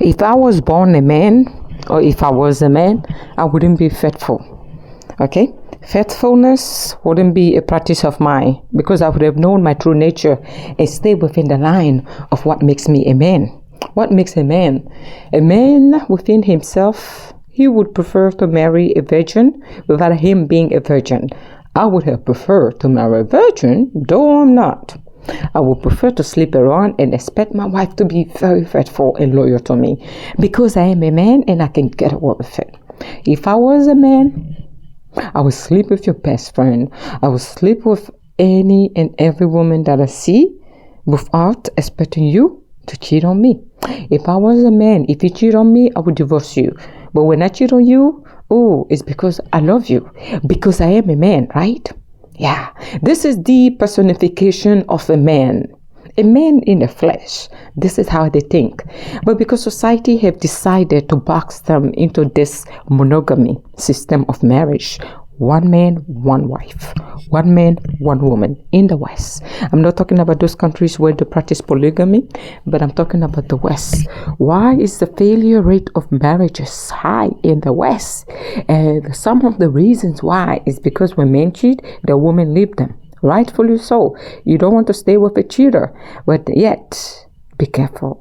If I was born a man, or if I was a man, I wouldn't be faithful. Okay? Faithfulness wouldn't be a practice of mine because I would have known my true nature and stay within the line of what makes me a man. What makes a man? A man within himself, he would prefer to marry a virgin without him being a virgin. I would have preferred to marry a virgin, though I'm not. I would prefer to sleep around and expect my wife to be very faithful and loyal to me because I am a man and I can get away with it. If I was a man, I would sleep with your best friend. I would sleep with any and every woman that I see without expecting you to cheat on me. If I was a man, if you cheat on me, I would divorce you. But when I cheat on you, it's because I love you. Because I am a man, right? Yeah, this is the personification of a man in the flesh. This is how they think. But because society have decided to box them into this monogamy system of marriage, one man, one wife, one man, one woman in the West. I'm not talking about those countries where they practice polygamy, but I'm talking about the West. Why is the failure rate of marriages high in the West? And some of the reasons why is because when men cheat, the women leave them. Rightfully so. You don't want to stay with a cheater, but yet be careful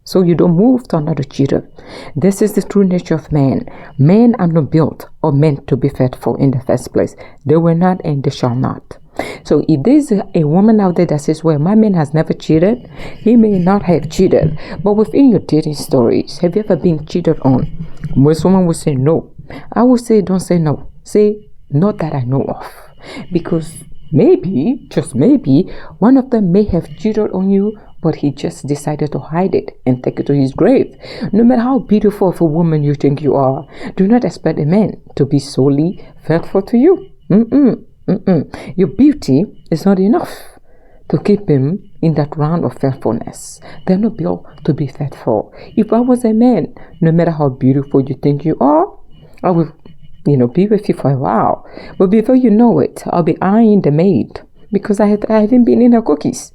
so you don't move to another cheater. This is the true nature of men. Men are not built or meant to be faithful in the first place. They were not and they shall not. So if there's a woman out there that says, well, my man has never cheated, he may not have cheated. But within your dating stories, have you ever been cheated on? Most women will say no. I will say, don't say no. Say, not that I know of. Because maybe, just maybe, one of them may have cheated on you, but he just decided to hide it and take it to his grave. No matter how beautiful of a woman you think you are, do not expect a man to be solely faithful to you. Your beauty is not enough to keep him in that round of faithfulness. They're not built to be faithful. If I was a man, no matter how beautiful you think you are, I will be with you for a while. But before you know it, I'll be eyeing the maid because I haven't been in her cookies.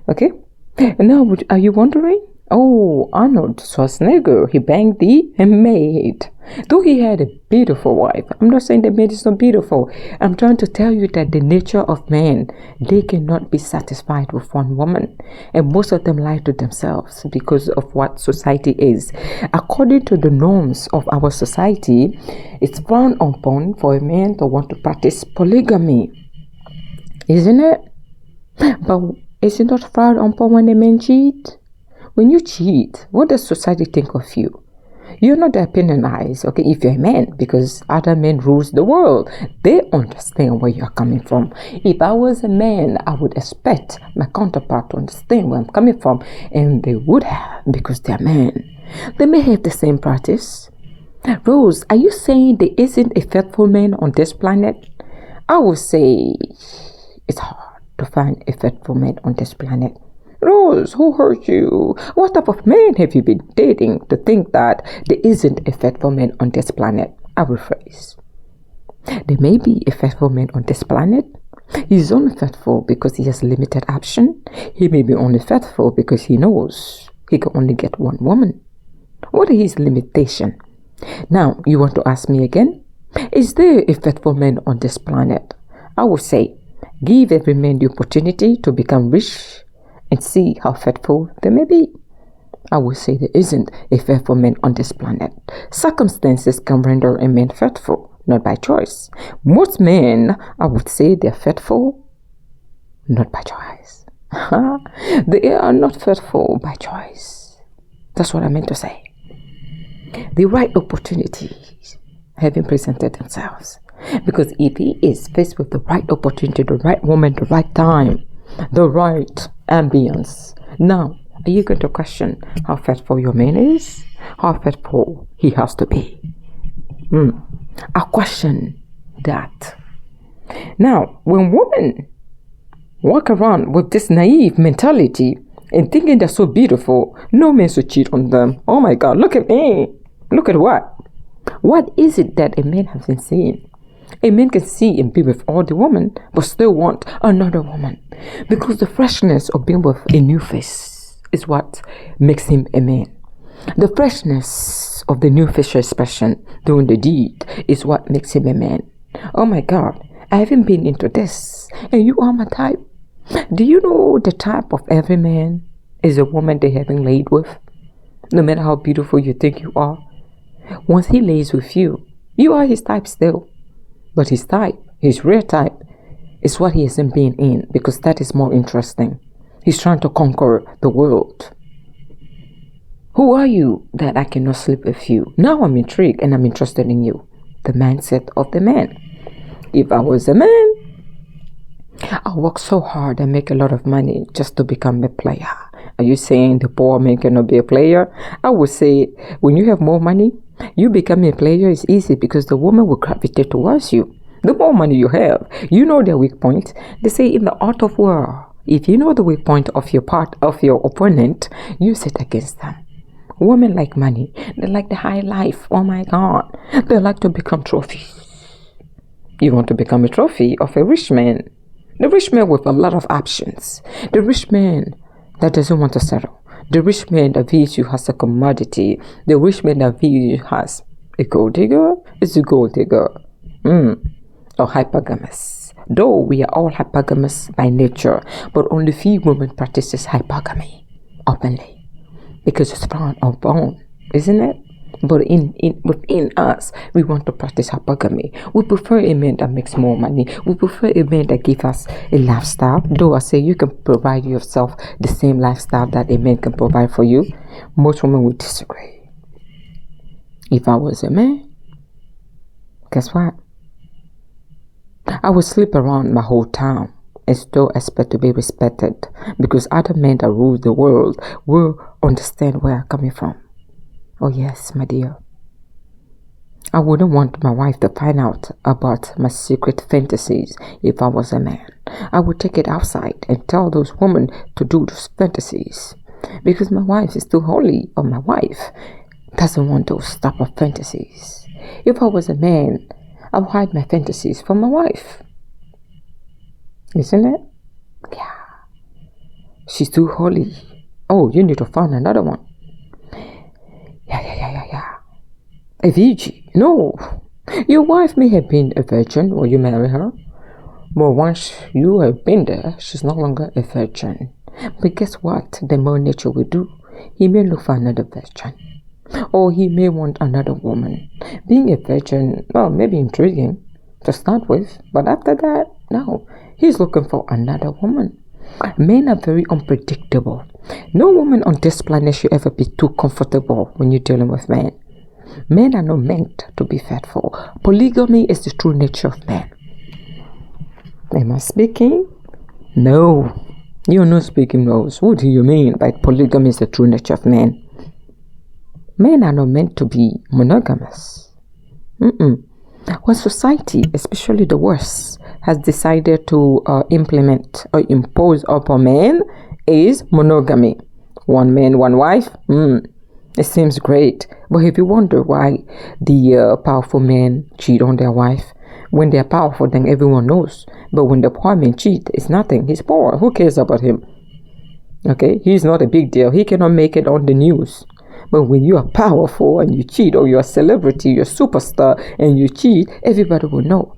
Okay? And now, are you wondering? Oh, Arnold Schwarzenegger, he banged the maid. Though he had a beautiful wife. I'm not saying the maid is not beautiful. I'm trying to tell you that the nature of men, they cannot be satisfied with one woman. And most of them lie to themselves because of what society is. According to the norms of our society, it's frowned upon for a man to want to practice polygamy. Isn't it? But is it not frowned upon when a man cheat? When you cheat, what does society think of you? You're not opinionized, okay, if you're a man, because other men rules the world. They understand where you're coming from. If I was a man, I would expect my counterpart to understand where I'm coming from, and they would have, because they're men. They may have the same practice. Rose, are you saying there isn't a faithful man on this planet? I would say it's hard to find a faithful man on this planet. Rose, who hurt you? What type of man have you been dating to think that there isn't a faithful man on this planet? I will rephrase. There may be a faithful man on this planet. He's only faithful because he has limited option. He may be only faithful because he knows he can only get one woman. What is his limitation? Now, you want to ask me again? Is there a faithful man on this planet? I would say, give every man the opportunity to become rich and see how faithful they may be. I would say there isn't a faithful man on this planet. Circumstances can render a man faithful, not by choice. Most men, I would say they're faithful, not by choice. They are not faithful by choice. That's what I meant to say. The right opportunities having presented themselves. Because if he is faced with the right opportunity, the right woman, the right time, the right ambience, now, are you going to question how faithful your man is? How faithful he has to be? I question that. Now, when women walk around with this naive mentality and thinking they're so beautiful, no man should cheat on them. Oh my God, look at me. Look at what? What is it that a man has been seeing? A man can see and be with all the women, but still want another woman. Because the freshness of being with a new face is what makes him a man. The freshness of the new facial expression doing the deed is what makes him a man. Oh my God, I haven't been into this, and you are my type. Do you know the type of every man is a woman they haven't laid with? No matter how beautiful you think you are, once he lays with you, you are his type still. But his type, his real type, is what he hasn't been in, because that is more interesting. He's trying to conquer the world. Who are you that I cannot sleep with you? Now I'm intrigued and I'm interested in you. The mindset of the man. If I was a man, I work so hard and make a lot of money just to become a player. Are you saying the poor man cannot be a player? I would say when you have more money, you becoming a player is easy because the woman will gravitate towards you. The more money you have, you know their weak point. They say in the art of war, if you know the weak point of your opponent, you sit against them. Women like money. They like the high life. Oh my God. They like to become trophies. You want to become a trophy of a rich man. The rich man with a lot of options. The rich man that doesn't want to settle. The rich man that views you as a commodity. The rich man that views you as a gold digger is a gold digger. Or hypergamous. Though we are all hypergamous by nature, but only few women practices hypergamy openly. Because it's frowned upon, isn't it? But within us, we want to practice hypergamy. We prefer a man that makes more money. We prefer a man that gives us a lifestyle. Though I say you can provide yourself the same lifestyle that a man can provide for you, most women would disagree. If I was a man, guess what? I would sleep around my whole town and still expect to be respected, because other men that rule the world will understand where I'm coming from. Oh yes, my dear. I wouldn't want my wife to find out about my secret fantasies if I was a man. I would take it outside and tell those women to do those fantasies, because my wife is too holy, or my wife doesn't want those type of fantasies. If I was a man, I would hide my fantasies from my wife. Isn't it? Yeah. She's too holy. Oh, you need to find another one. Yeah. A virgin? No. Your wife may have been a virgin when you marry her, but once you have been there, she's no longer a virgin. But guess what? The more nature will do, he may look for another virgin. Or he may want another woman. Being a virgin, well, maybe intriguing to start with, but after that, no. He's looking for another woman. Men are very unpredictable. No woman on this planet should ever be too comfortable when you're dealing with men. Men are not meant to be faithful. Polygamy is the true nature of man. Am I speaking? No. You're not speaking those. What do you mean by polygamy is the true nature of man? Men are not meant to be monogamous. When society, especially the West, has decided to implement or impose upon men is monogamy. One man, one wife. It seems great. But if you wonder why the powerful men cheat on their wife, when they're powerful, then everyone knows. But when the poor man cheat, it's nothing. He's poor. Who cares about him? Okay? He's not a big deal. He cannot make it on the news. But when you are powerful and you cheat, or you're a celebrity, you're a superstar, and you cheat, everybody will know.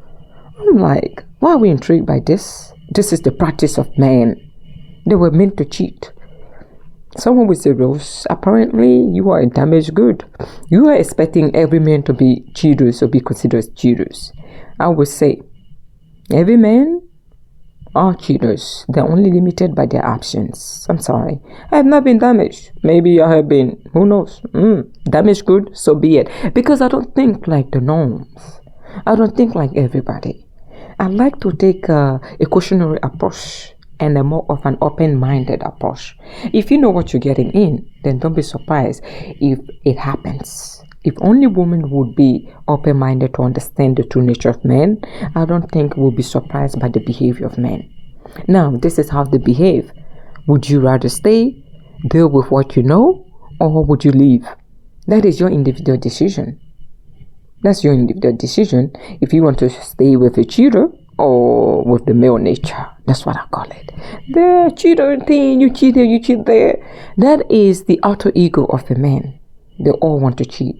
I'm like, why are we intrigued by this? This is the practice of man. They were meant to cheat. Someone will say, Rose, apparently you are a damaged good. You are expecting every man to be cheaters or be considered cheaters. I would say, every man are cheaters. They're only limited by their options. I'm sorry. I have not been damaged. Maybe I have been. Who knows? Damaged good, so be it. Because I don't think like the norms. I don't think like everybody. I like to take a cautionary approach and a more of an open-minded approach. If you know what you're getting in, then don't be surprised if it happens. If only women would be open-minded to understand the true nature of men, I don't think we'll be surprised by the behavior of men. Now, this is how they behave. Would you rather stay, deal with what you know, or would you leave? That is your individual decision. That's your individual decision if you want to stay with a cheater or with the male nature. That's what I call it. The cheater thing, you cheat here, you cheat there. That is the alter ego of a man. They all want to cheat.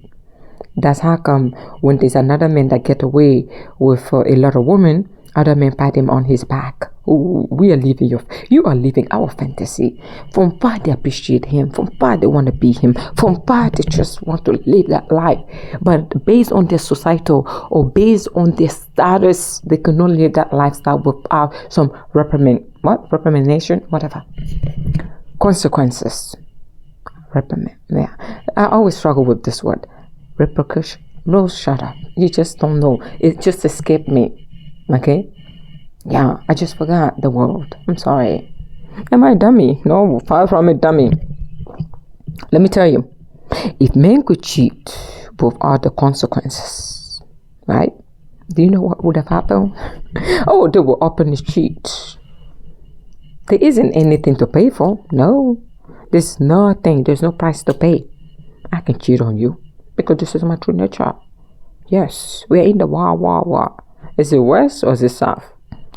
That's how come when there's another man that get away with a lot of women, other men pat him on his back. Ooh, you are living our fantasy. From far they appreciate him. From far they want to be him. From far they just want to live that life. But based on their societal or based on their status, they cannot live that lifestyle without some reprimandation, whatever. Consequences. Reprimand. Yeah. I always struggle with this word. Repercussion. No, shut up. You just don't know. It just escaped me. Okay? Yeah, I just forgot the word. I'm sorry. Am I a dummy? No, far from a dummy. Let me tell you. If men could cheat without the consequences, right? Do you know what would have happened? Oh, they will openly cheat. There isn't anything to pay for. No. There's nothing. There's no price to pay. I can cheat on you because this is my true nature. Yes, we're in the war. Is it west or is it south?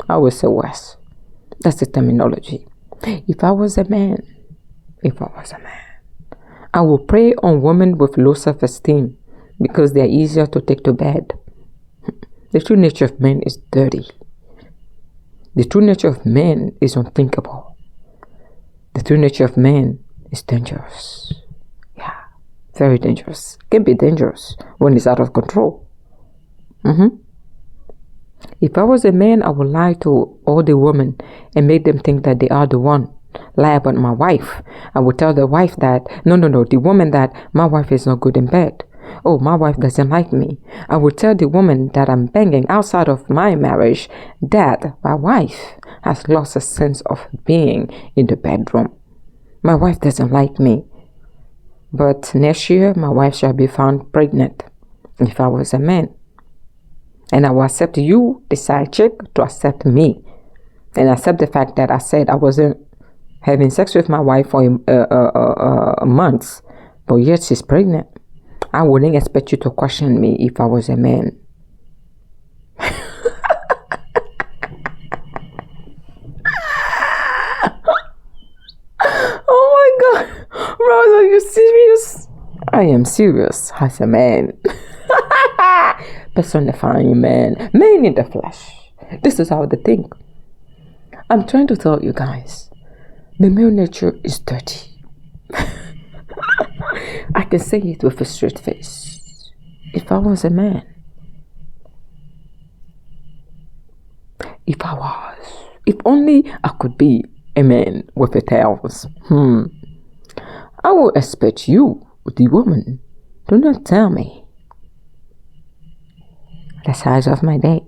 I would say west. That's the terminology. If I was a man, I would prey on women with low self-esteem because they're easier to take to bed. The true nature of men is dirty. The true nature of men is unthinkable. The true nature of men is dangerous. Yeah, very dangerous. Can be dangerous when it's out of control. If I was a man, I would lie to all the women and make them think that they are the one. Lie about my wife. I would tell the wife that, no, the woman that my wife is not good in bed. Oh, my wife doesn't like me. I would tell the woman that I'm banging outside of my marriage that my wife has lost a sense of being in the bedroom. My wife doesn't like me. But next year, my wife shall be found pregnant if I was a man. And I will accept you, the side chick, to accept me. And accept the fact that I said I wasn't having sex with my wife for months. But yet she's pregnant. I wouldn't expect you to question me if I was a man. Oh my God. Rose, are you serious? I am serious as a man. Personifying man in the flesh. This is how they think. I'm trying to tell you guys, the male nature is dirty. I can say it with a straight face. If I was a man, if only I could be a man with a tails, I would expect you, the woman, to not tell me the size of my dick.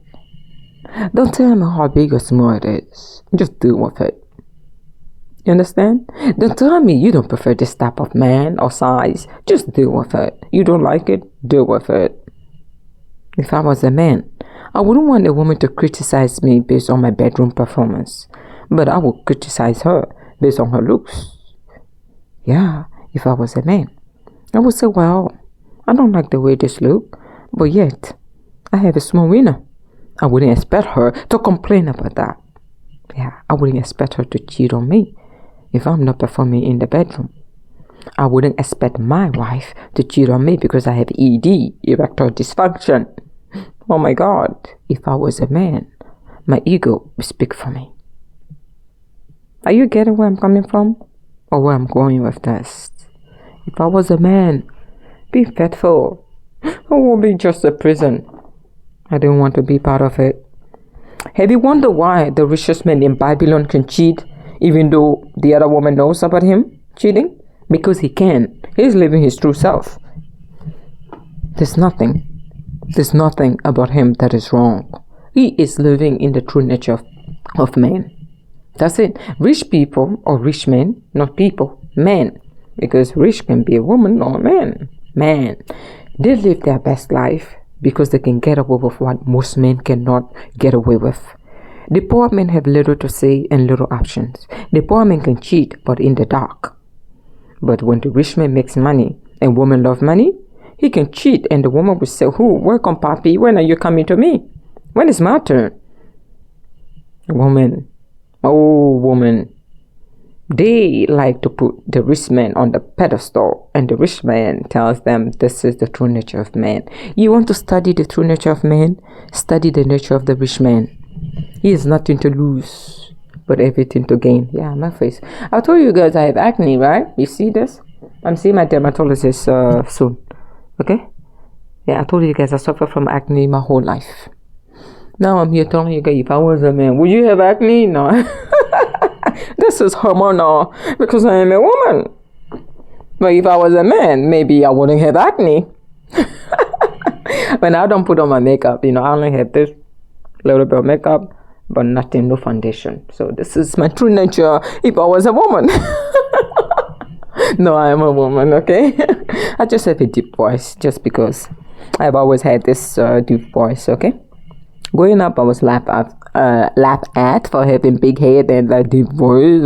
Don't tell me how big or small it is. Just deal with it. You understand? Don't tell me you don't prefer this type of man or size. Just deal with it. You don't like it? Deal with it. If I was a man, I wouldn't want a woman to criticize me based on my bedroom performance. But I would criticize her based on her looks. Yeah, if I was a man, I would say, well, I don't like the way this look, but yet I have a small wiener. I wouldn't expect her to complain about that. Yeah, I wouldn't expect her to cheat on me if I'm not performing in the bedroom. I wouldn't expect my wife to cheat on me because I have ED, erectile dysfunction. Oh my God, if I was a man, my ego would speak for me. Are you getting where I'm coming from? Or where I'm going with this? If I was a man, be faithful. I won't be just a prison. I don't want to be part of it. Have you wondered why the richest man in Babylon can cheat even though the other woman knows about him cheating? Because he can. He's living his true self. There's nothing about him that is wrong. He is living in the true nature of man. That's it. Rich people or rich men, not people, men. Because rich can be a woman or a man. Man. They live their best life because they can get away with what most men cannot get away with. The poor men have little to say and little options. The poor man can cheat, but in the dark. But when the rich man makes money and women love money, he can cheat and the woman will say, welcome, papi, when are you coming to me? When is my turn? Woman, oh woman, They like to put the rich man on the pedestal, and the rich man tells them this is the true nature of man. You want to study the true nature of man? Study the nature of the rich man. He has nothing to lose, but everything to gain. Yeah, my face. I told you guys I have acne, right? You see this? I'm seeing my dermatologist soon. Okay? Yeah, I told you guys I suffer from acne my whole life. Now I'm here telling you guys, if I was a man, would you have acne? No. This is hormonal because I am a woman. But if I was a man, maybe I wouldn't have acne. When I don't put on my makeup, I only have this little bit of makeup, but nothing, no foundation. So this is my true nature if I was a woman. No, I am a woman, okay? I just have a deep voice just because I've always had this deep voice, okay? Growing up, I was laughed at for having big head and a deep voice,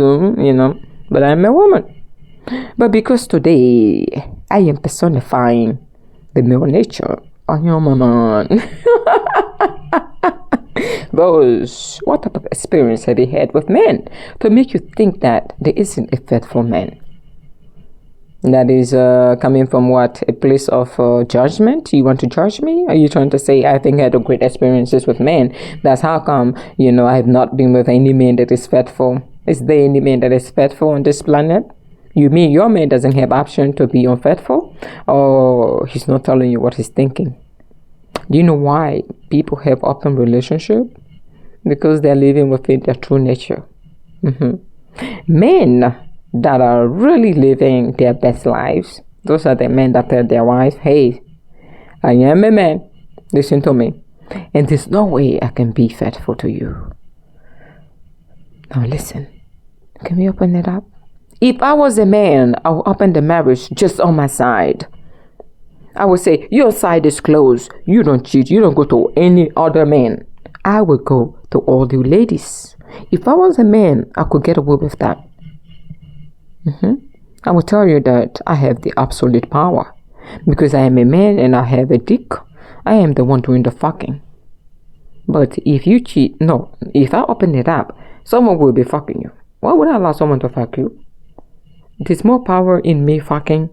but I'm a woman. But because today I am personifying the male nature, I am a man. Boss, what type of experience have you had with men to make you think that there isn't a faithful man? That is coming from what? A place of judgment? You want to judge me? Are you trying to say I think I had great experiences with men? That's how come, I have not been with any man that is faithful. Is there any man that is faithful on this planet? You mean your man doesn't have option to be unfaithful? Or he's not telling you what he's thinking? Do you know why people have open relationship? Because they're living within their true nature. Men that are really living their best lives, those are the men that tell their wife, hey, I am a man, listen to me, and there's no way I can be faithful to you. Now listen, can we open it up? If I was a man, I would open the marriage just on my side. I would say, your side is closed, you don't cheat, you don't go to any other man. I would go to all you ladies. If I was a man, I could get away with that. I will tell you that I have the absolute power. Because I am a man and I have a dick, I am the one doing the fucking. But if you cheat, no, if I open it up, someone will be fucking you. Why would I allow someone to fuck you? There's more power in me fucking.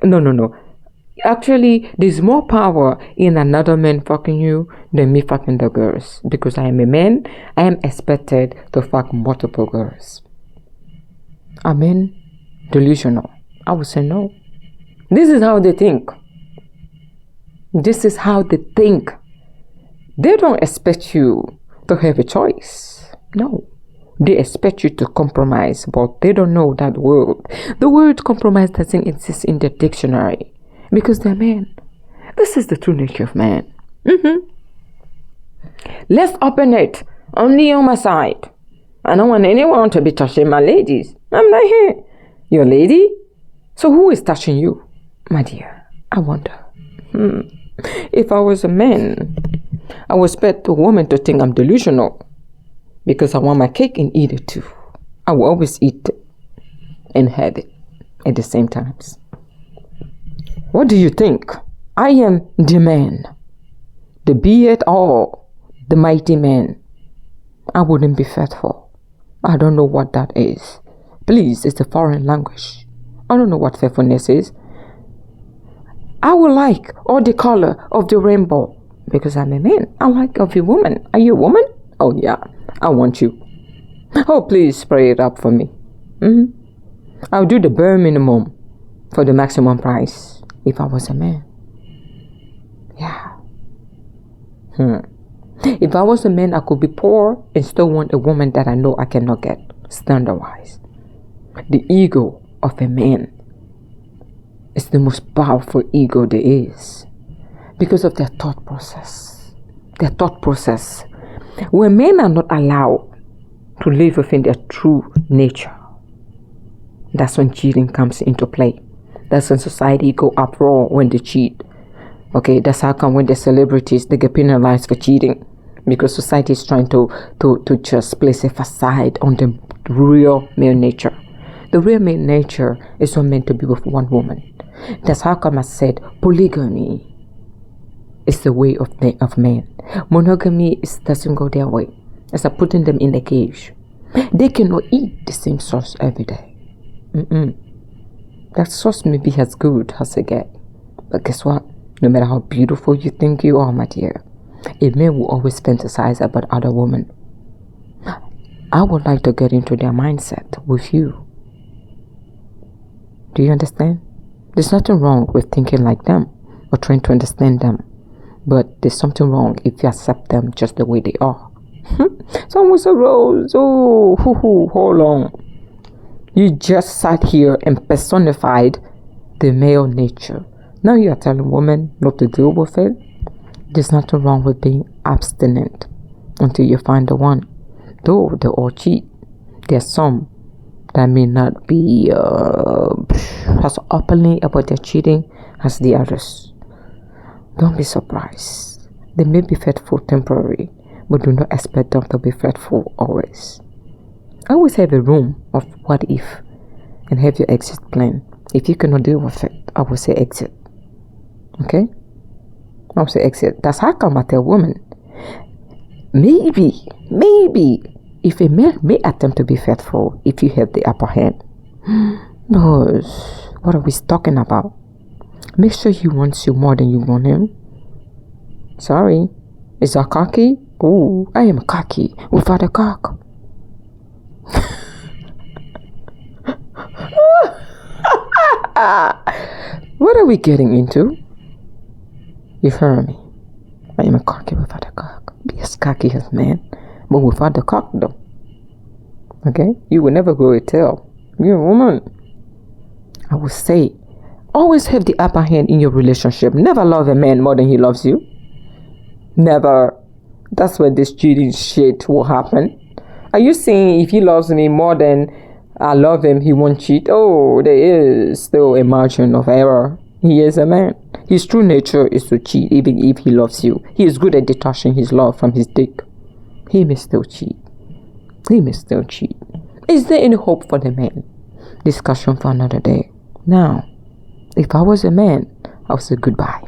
No. Actually, there's more power in another man fucking you than me fucking the girls. Because I am a man, I am expected to fuck multiple girls. Are men delusional? I would say no. This is how they think. This is how they think. They don't expect you to have a choice. No. They expect you to compromise, but they don't know that word. The word compromise doesn't exist in the dictionary because they're men. This is the true nature of man. Let's open it only on my side. I don't want anyone to be touching my ladies. I'm like, hey, your lady? So who is touching you? My dear, I wonder. If I was a man, I would expect a woman to think I'm delusional because I want my cake and eat it too. I will always eat it and have it at the same times. What do you think? I am the man, the be it all, the mighty man. I wouldn't be faithful. I don't know what that is. Please, it's a foreign language. I don't know what faithfulness is. I would like all the color of the rainbow because I'm a man. I like of a woman. Are you a woman? Oh yeah, I want you. Oh, please spray it up for me. I'll do the bare minimum for the maximum price if I was a man. Yeah. If I was a man, I could be poor and still want a woman that I know I cannot get, standard-wise. The ego of a man is the most powerful ego there is because of their thought process. When men are not allowed to live within their true nature, that's when cheating comes into play. That's when society go uproar when they cheat. Okay, that's how come when the celebrities, they get penalized for cheating. Because society is trying to just place a facade on the real male nature. The real male nature is not meant to be with one woman. That's how come I said polygamy is the way of man. Monogamy doesn't go their way. It's like putting them in a cage. They cannot eat the same sauce every day. That sauce may be as good as it gets. But guess what? No matter how beautiful you think you are, my dear, a man will always fantasize about other women. I would like to get into their mindset with you. Do you understand? There's nothing wrong with thinking like them or trying to understand them. But there's something wrong if you accept them just the way they are. Someone's a rose. Oh, hold on. You just sat here and personified the male nature. Now you are telling women not to deal with it. There's nothing wrong with being abstinent until you find the one. Though they all cheat, there's some that may not be as openly about their cheating as the others. Don't be surprised. They may be faithful temporarily, but do not expect them to be faithful always. Always have a room of what if and have your exit plan. If you cannot deal with it, I will say exit. Okay? I will say exit. That's how come I tell women. Maybe, if a man may attempt to be faithful if you have the upper hand. But what are we talking about? Make sure he wants you more than you want him. Sorry. Is that cocky? Oh, I am cocky without a cock. What are we getting into? You heard me. I am a cocky without a cock. Be as cocky as man, but without the cock though. Okay? You will never grow a tail. You're a woman. I would say, always have the upper hand in your relationship. Never love a man more than he loves you. Never. That's when this cheating shit will happen. Are you saying if he loves me more than I love him, he won't cheat? Oh, there is still a margin of error. He is a man. His true nature is to cheat even if he loves you. He is good at detaching his love from his dick. He may still cheat. Is there any hope for the man? Discussion for another day. Now, if I was a man, I would say goodbye.